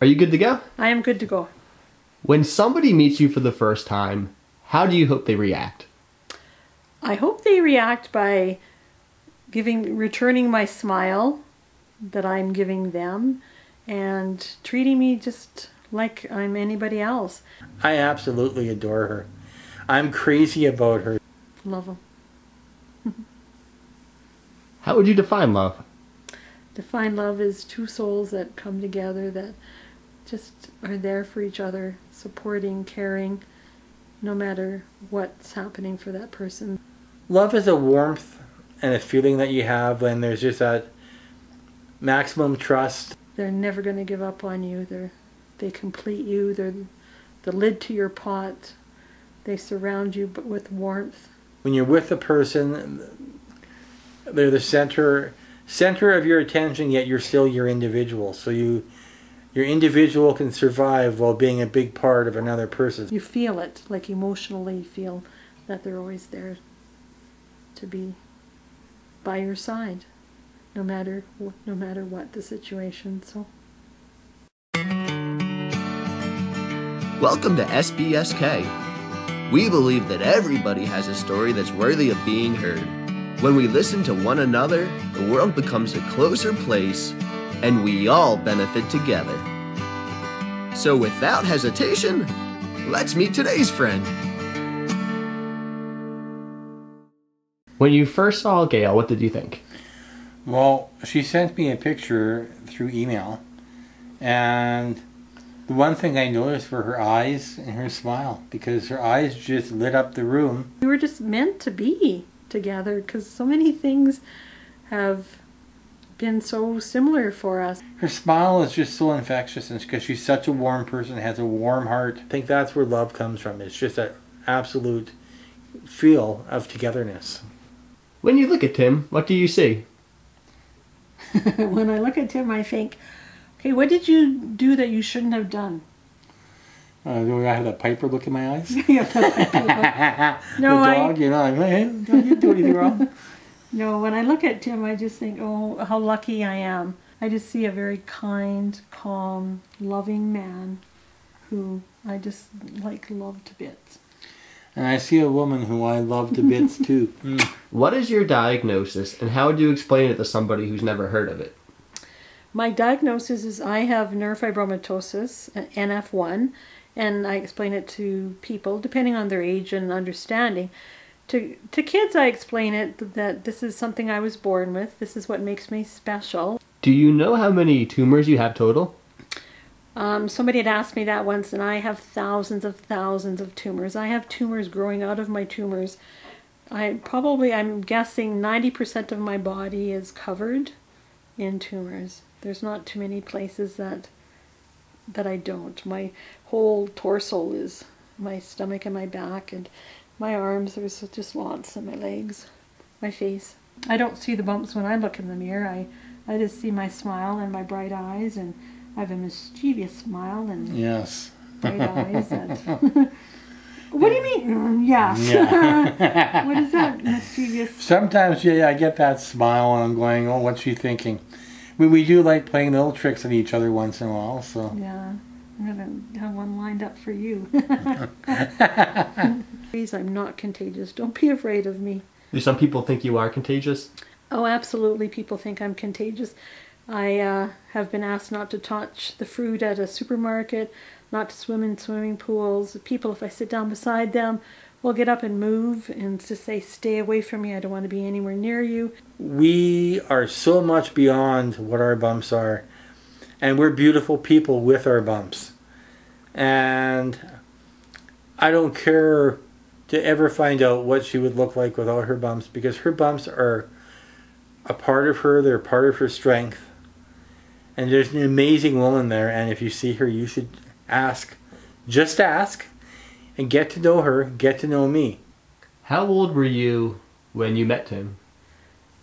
Are you good to go? I am good to go. When somebody meets you for the first time, how do you hope they react? I hope they react by returning my smile that I'm giving them and treating me just like I'm anybody else. I absolutely adore her. I'm crazy about her. Love them. How would you define love? Define love as two souls that come together that just are there for each other, supporting, caring, no matter what's happening for that person. Love is a warmth and a feeling that you have when there's just that maximum trust. They're never going to give up on you. They complete you. They're the lid to your pot. They surround you but with warmth. When you're with a person, they're the center of your attention, yet you're still your individual. So your individual can survive while being a big part of another person. You feel it, like emotionally feel that they're always there to be by your side, no matter what the situation. So. Welcome to SBSK. We believe that everybody has a story that's worthy of being heard. When we listen to one another, the world becomes a closer place, and we all benefit together. So without hesitation, let's meet today's friend. When you first saw Gail, what did you think? Well, she sent me a picture through email, and the one thing I noticed were her eyes and her smile, because her eyes just lit up the room. We were just meant to be together because so many things have been so similar for us. Her smile is just so infectious, and because she's such a warm person, has a warm heart. I think that's where love comes from. It's just that absolute feel of togetherness. When you look at Tim, what do you see? When I look at Tim, I think, okay, what did you do that you shouldn't have done? Do I have that Piper look in my eyes? Yeah, that Piper look. No, the dog, you know, like, man, don't you do anything wrong? No, when I look at Tim, I just think, oh, how lucky I am. I just see a very kind, calm, loving man who I just love to bits. And I see a woman who I love to bits too. What is your diagnosis, and how would you explain it to somebody who's never heard of it? My diagnosis is I have neurofibromatosis, NF1, and I explain it to people depending on their age and understanding. To kids, I explain it that this is something I was born with. This is what makes me special. Do you know how many tumors you have total? Somebody had asked me that once, and I have thousands of tumors. I have tumors growing out of my tumors. I'm guessing 90% of my body is covered in tumors. There's not too many places that I don't. My whole torso is my stomach and my back and my arms. There's just lots, and my legs, my face. I don't see the bumps when I look in the mirror. I just see my smile and my bright eyes, and I have a mischievous smile and yes. bright eyes. What do you mean? Yes. Yeah. What is that, mischievous? Sometimes, yeah, I get that smile and I'm going, oh, what's she thinking? We do like playing little tricks on each other once in a while, so. Yeah. I'm going to have one lined up for you. Please, I'm not contagious. Don't be afraid of me. Do some people think you are contagious? Oh, absolutely. People think I'm contagious. I have been asked not to touch the fruit at a supermarket, not to swim in swimming pools. People, if I sit down beside them, will get up and move and just say, stay away from me. I don't want to be anywhere near you. We are so much beyond what our bumps are. And we're beautiful people with our bumps. And I don't care to ever find out what she would look like without her bumps, because her bumps are a part of her. They're part of her strength. And there's an amazing woman there, and if you see her, you should ask. Just ask, and get to know her, get to know me. How old were you when you met Tim?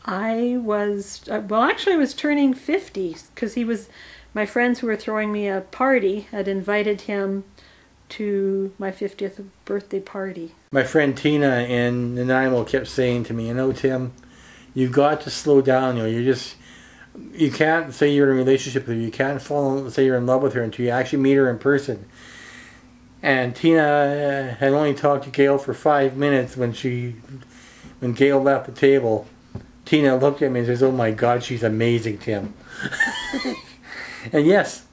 I was, well, actually I was turning 50, because my friends who were throwing me a party had invited him to my 50th birthday party. My friend Tina in Nanaimo kept saying to me, you know, Tim, you've got to slow down. You're just you can't say you're in a relationship with her. You can't say you're in love with her until you actually meet her in person. And Tina had only talked to Gail for 5 minutes when Gail left the table. Tina looked at me and says, "Oh my God, she's amazing, Tim." And yes,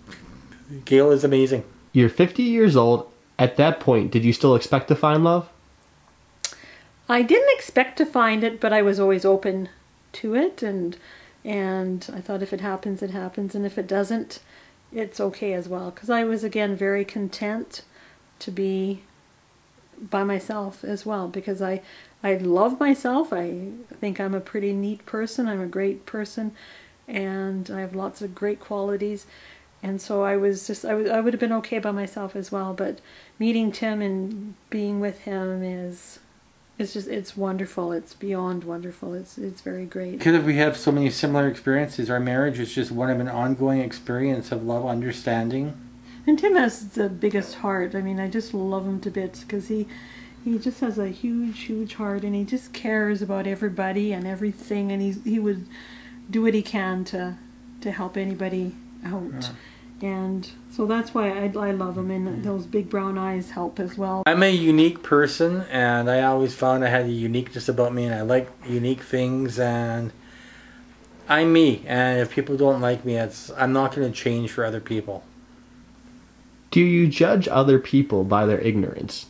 Gail is amazing. You're 50 years old. At that point, did you still expect to find love? I didn't expect to find it, but I was always open to it, and I thought if it happens, it happens, and if it doesn't, it's okay as well. Because I was, again, very content to be by myself as well, because I love myself. I think I'm a pretty neat person. I'm a great person, and I have lots of great qualities. And so I would have been okay by myself as well. But meeting Tim and being with him it's wonderful. It's beyond wonderful. It's very great. Because we have so many similar experiences, our marriage is just one of an ongoing experience of love, understanding. And Tim has the biggest heart. I mean, I just love him to bits because he just has a huge, huge heart, and he just cares about everybody and everything, and he would do what he can to help anybody out. Yeah. And so that's why I love him, and those big brown eyes help as well. I'm a unique person, and I always found I had a uniqueness about me, and I like unique things, and I'm me. And if people don't like me, I'm not going to change for other people. Do you judge other people by their ignorance?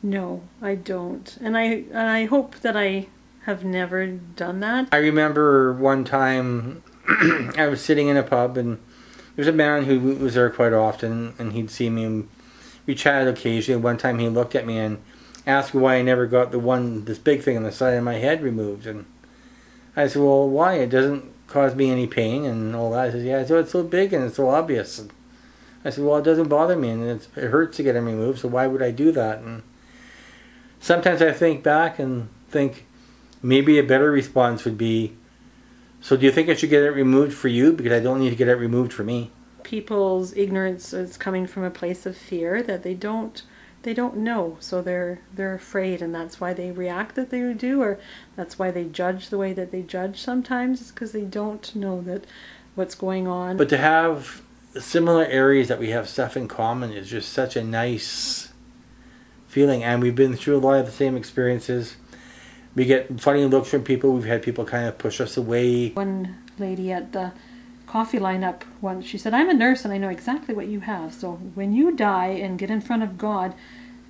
No, I don't. And I hope that I have never done that. I remember one time I was sitting in a pub, and there's a man who was there quite often, and he'd see me, and we chatted occasionally. One time he looked at me and asked me why I never got this big thing on the side of my head removed. And I said, "Well, why? It doesn't cause me any pain," and all that. He says, "Yeah, so it's so big and it's so obvious." And I said, "Well, it doesn't bother me, and it hurts to get them removed, so why would I do that?" And sometimes I think back and think maybe a better response would be, "So do you think I should get it removed for you? Because I don't need to get it removed for me." People's ignorance is coming from a place of fear that they don't know, so they're afraid, and that's why they react that they do, or that's why they judge the way that they judge sometimes. It's because they don't know that what's going on. But to have similar areas that we have stuff in common is just such a nice feeling, and we've been through a lot of the same experiences. We get funny looks from people. We've had people kind of push us away. One lady at the coffee lineup once, she said, "I'm a nurse and I know exactly what you have. So when you die and get in front of God,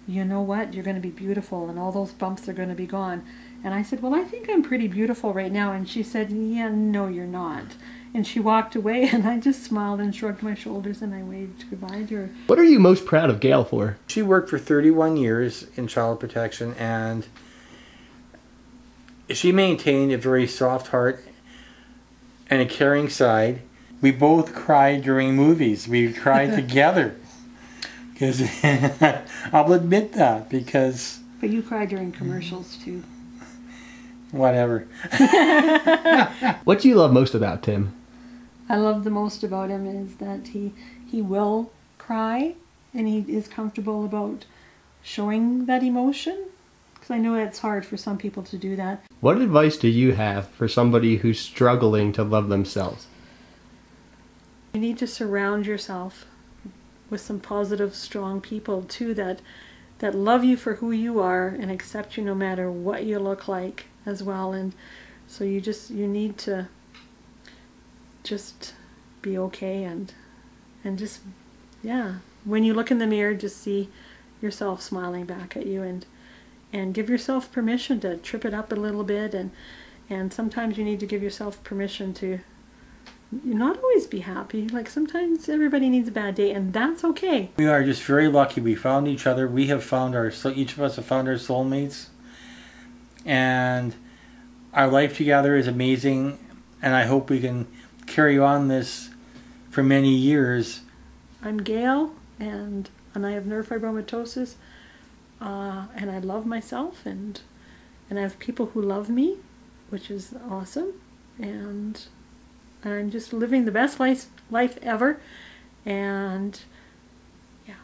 you know what? You're going to be beautiful, and all those bumps are going to be gone." And I said, "Well, I think I'm pretty beautiful right now." And she said, "Yeah, no, you're not." And she walked away, and I just smiled and shrugged my shoulders, and I waved goodbye to her. What are you most proud of Gail for? She worked for 31 years in child protection, and she maintained a very soft heart and a caring side. We both cried during movies. We cried together. Because I'll admit that, because... But you cried during commercials too. Whatever. What do you love most about Tim? I love the most about him is that he will cry, and he is comfortable about showing that emotion. Because I know it's hard for some people to do that. What advice do you have for somebody who's struggling to love themselves? You need to surround yourself with some positive, strong people too that love you for who you are and accept you no matter what you look like as well. And so you need to just be okay, and just, yeah, when you look in the mirror, just see yourself smiling back at you, and give yourself permission to trip it up a little bit, and sometimes you need to give yourself permission to not always be happy. Like, sometimes everybody needs a bad day, and that's okay. We are just very lucky. We found each other. We have found each of us have found our soulmates, and our life together is amazing, and I hope we can carry on this for many years. I'm Gail, and I have neurofibromatosis, and I love myself, and I have people who love me, which is awesome, and I'm just living the best life ever, and yeah.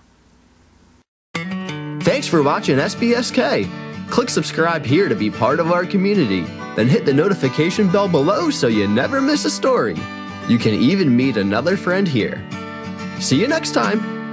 Thanks for watching SBSK. Click subscribe here to be part of our community. Then hit the notification bell below so you never miss a story. You can even meet another friend here. See you next time.